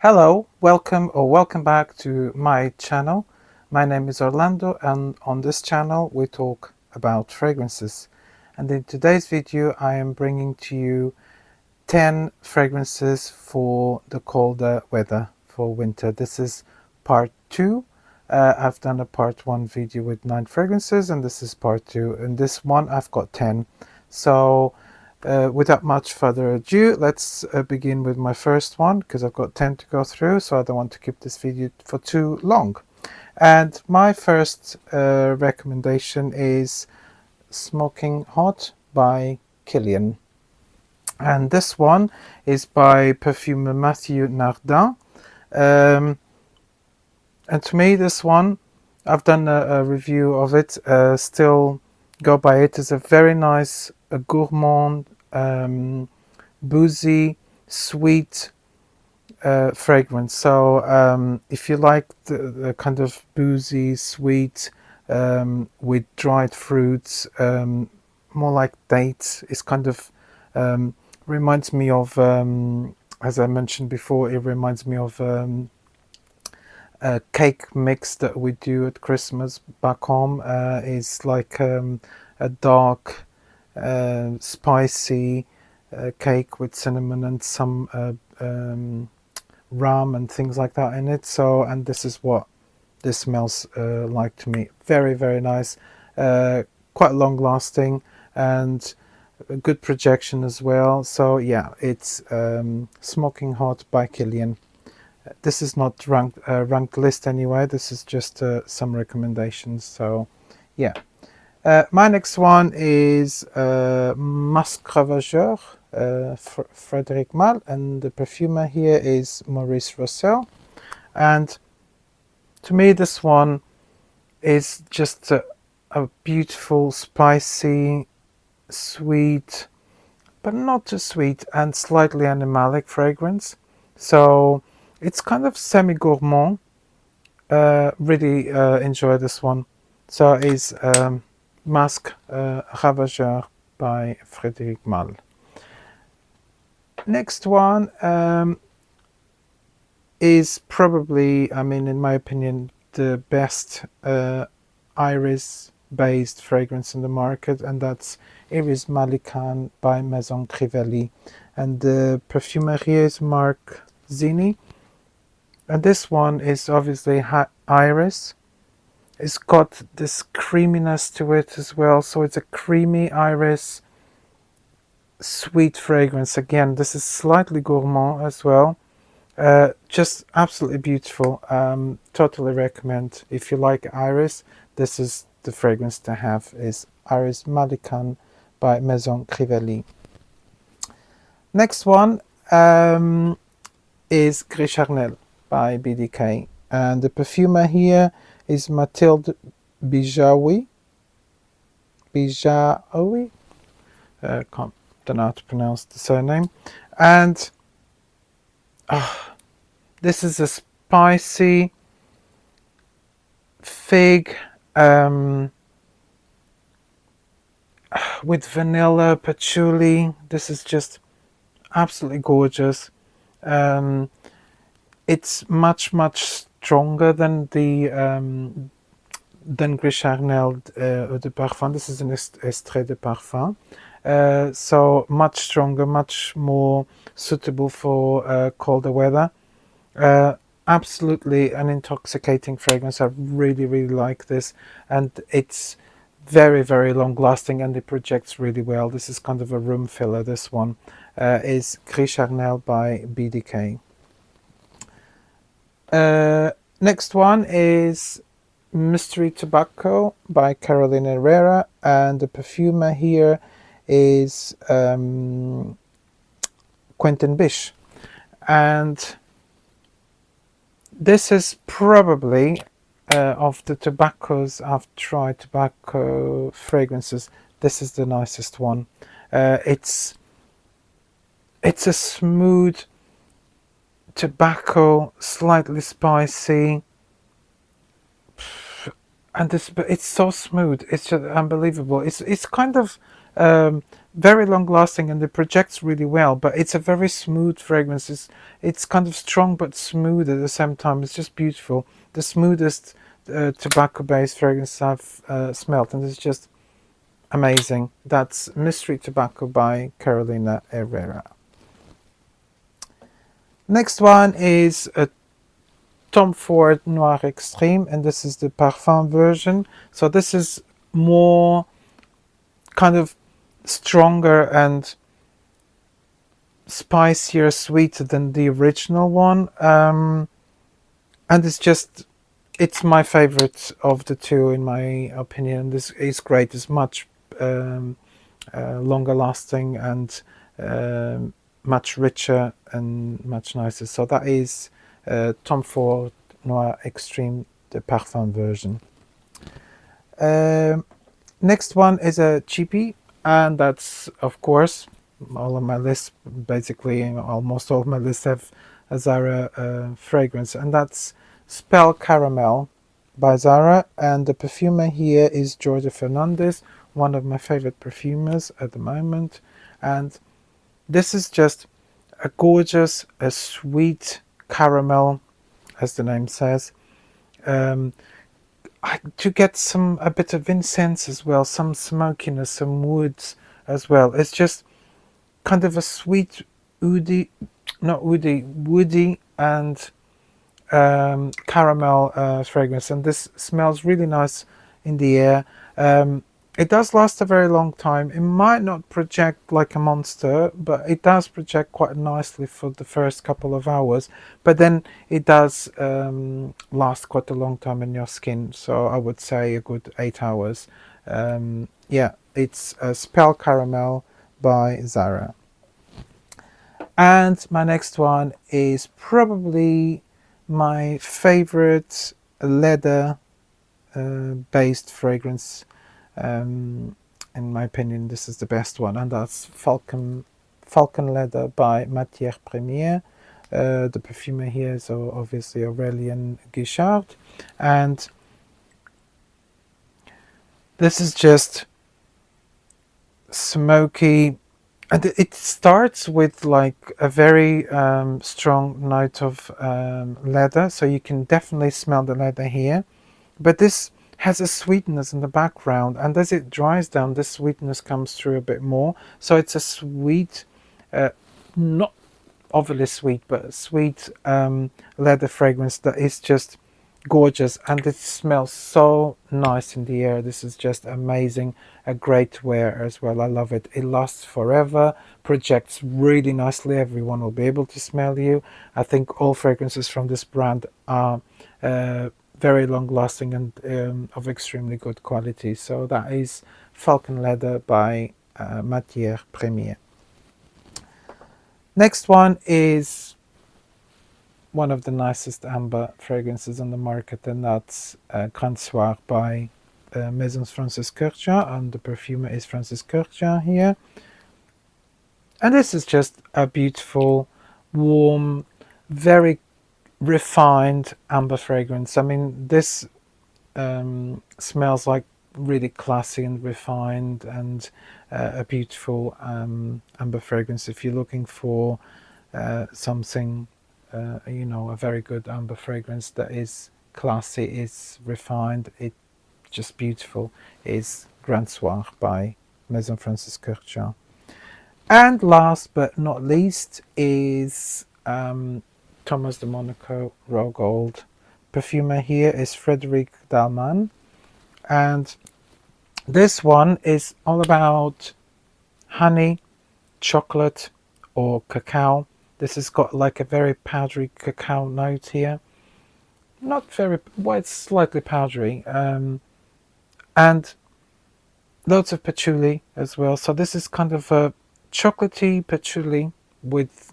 Hello, welcome back to my channel. My name is Orlando, and on this channel we talk about fragrances. And in today's video I am bringing to you 10 fragrances for the colder weather, for winter. This is part 2. I've done a part 1 video with 9 fragrances, and this is part 2. In this one I've got 10. So without much further ado, let's begin with my first one, because I've got 10 to go through, so I don't want to keep this video for too long. And my first recommendation is Smoking Hot by Kilian. And this one is by perfumer Mathieu Nardin. And to me, this one, I've done a review of it, still go by it. It's a very nice, gourmand, boozy, sweet fragrance. So if you like the kind of boozy, sweet, with dried fruits, more like dates, it's kind of reminds me of, as I mentioned before, it reminds me of a cake mix that we do at Christmas back home. Is like a dark, spicy cake with cinnamon and some rum and things like that in it. So, and this is what this smells like to me. Very, very nice, quite long lasting, and a good projection as well. So yeah, it's Smoking Hot by Kilian. This is not ranked list anyway. This is just some recommendations. So yeah, my next one is Musc Ravageur, Frederic Malle, and the perfumer here is Maurice Roucel. And to me, this one is just a beautiful, spicy, sweet, but not too sweet, and slightly animalic fragrance. So it's kind of semi-gourmand. Really enjoy this one. So it's Musc Ravageur by Frederic Malle. Next one is probably, I mean, in my opinion, the best iris-based fragrance in the market, and that's Iris Malikhan by Maison Crivelli. And the perfumer here is Marc Zini. And this one is obviously iris. It's got this creaminess to it as well. So it's a creamy iris, sweet fragrance. Again, this is slightly gourmand as well. Just absolutely beautiful. Totally recommend. If you like iris, this is the fragrance to have, is Iris Malikhan by Maison Crivelli. Next one is Gris Charnel by BDK, and the perfumer here is Mathilde Bijaoui. Don't know how to pronounce the surname. And this is a spicy fig with vanilla, patchouli. This is just absolutely gorgeous. It's much stronger than the Gris Charnel de parfum. This is an extrait de parfum. So much stronger, much more suitable for colder weather. Absolutely an intoxicating fragrance. I really like this, and it's very long lasting, and it projects really well. This is kind of a room filler. This one is Gris Charnel by BDK. Next one is Mystery Tobacco by Carolina Herrera, and the perfumer here is Quentin Bisch. And this is probably of the tobaccos I've tried, tobacco fragrances, this is the nicest one. It's a smooth tobacco, slightly spicy, and it's so smooth. It's just unbelievable. It's kind of very long lasting, and it projects really well, but it's a very smooth fragrance. It's kind of strong but smooth at the same time. It's just beautiful. The smoothest tobacco based fragrance I've smelled, and it's just amazing. That's Mystery Tobacco by Carolina Herrera. Next one is a Tom Ford Noir Extreme, and this is the parfum version. So this is more kind of stronger and spicier, sweeter than the original one, and it's my favorite of the two in my opinion. This is great. It's much longer lasting and much richer and much nicer. So that is Tom Ford Noir Extreme, the parfum version. Next one is a cheapie, and that's of course all of my lists. Basically, almost all of my lists have a Zara fragrance, and that's Spell Caramel by Zara, and the perfumer here is Jordi Fernandez, one of my favorite perfumers at the moment. And this is just a gorgeous, a sweet caramel, as the name says. To get a bit of incense as well, some smokiness, some woods as well. It's just kind of a sweet, woody and caramel fragrance, and this smells really nice in the air. It does last a very long time. It might not project like a monster, but it does project quite nicely for the first couple of hours. But then it does last quite a long time in your skin. So I would say a good 8 hours. Yeah, it's a Spell Caramel by Zara. And my next one is probably my favorite leather based fragrance. In my opinion, this is the best one, and that's Falcon Leather by Matiere Premier. The perfumer here is obviously Aurelien Guichard, and this is just smoky, and it starts with like a very strong note of leather, so you can definitely smell the leather here, but this has a sweetness in the background, and as it dries down, this sweetness comes through a bit more. So it's a sweet, not overly sweet, but a sweet leather fragrance that is just gorgeous, and it smells so nice in the air. This is just amazing. A great wear as well. I love it. It lasts forever, projects really nicely. Everyone will be able to smell you. I think all fragrances from this brand are very long lasting and of extremely good quality. So that is Falcon Leather by Matiere Premier. Next one is one of the nicest amber fragrances on the market, and that's Soir by Maison's Francis Kurkdjian, and the perfumer is Francis Kurkdjian here. And this is just a beautiful, warm, very refined amber fragrance. I mean, this smells like really classy and refined, and a beautiful amber fragrance. If you're looking for something, a very good amber fragrance that is classy, is refined, it's just beautiful, is Soir by Maison Francis Kurkdjian. And last but not least is Thomas de Monaco Raw Gold. Perfumer here is Frederic Dalman, and this one is all about honey, chocolate, or cacao. This has got like a very powdery cacao note here. Not very, well, it's slightly powdery, and loads of patchouli as well. So this is kind of a chocolatey patchouli with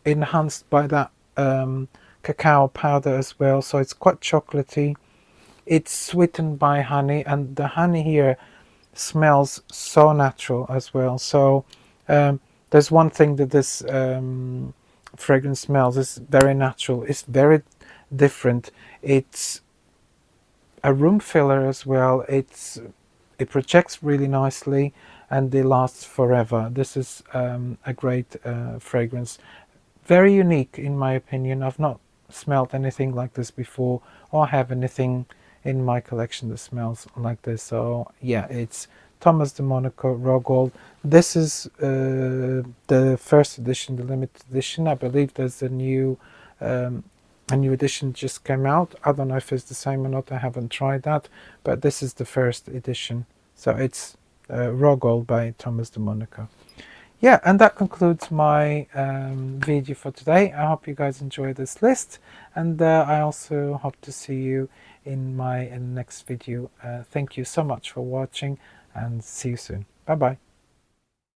enhanced by that cacao powder as well, so it's quite chocolatey. It's sweetened by honey, and the honey here smells so natural as well. So there's one thing that this fragrance smells is very natural. It's very different. It's a room filler as well. It projects really nicely. and they last forever. This is a great fragrance, very unique in my opinion. I've not smelled anything like this before, or have anything in my collection that smells like this. So yeah, it's Thomas de Monaco Raw Gold. This is the first edition, the limited edition. I believe there's a new edition just came out. I don't know if it's the same or not. I haven't tried that, but this is the first edition. So it's Raw Gold by Thomas de Monaco. Yeah, and that concludes my video for today. I hope you guys enjoyed this list, and I also hope to see you in my next video. Thank you so much for watching, and see you soon. Bye bye.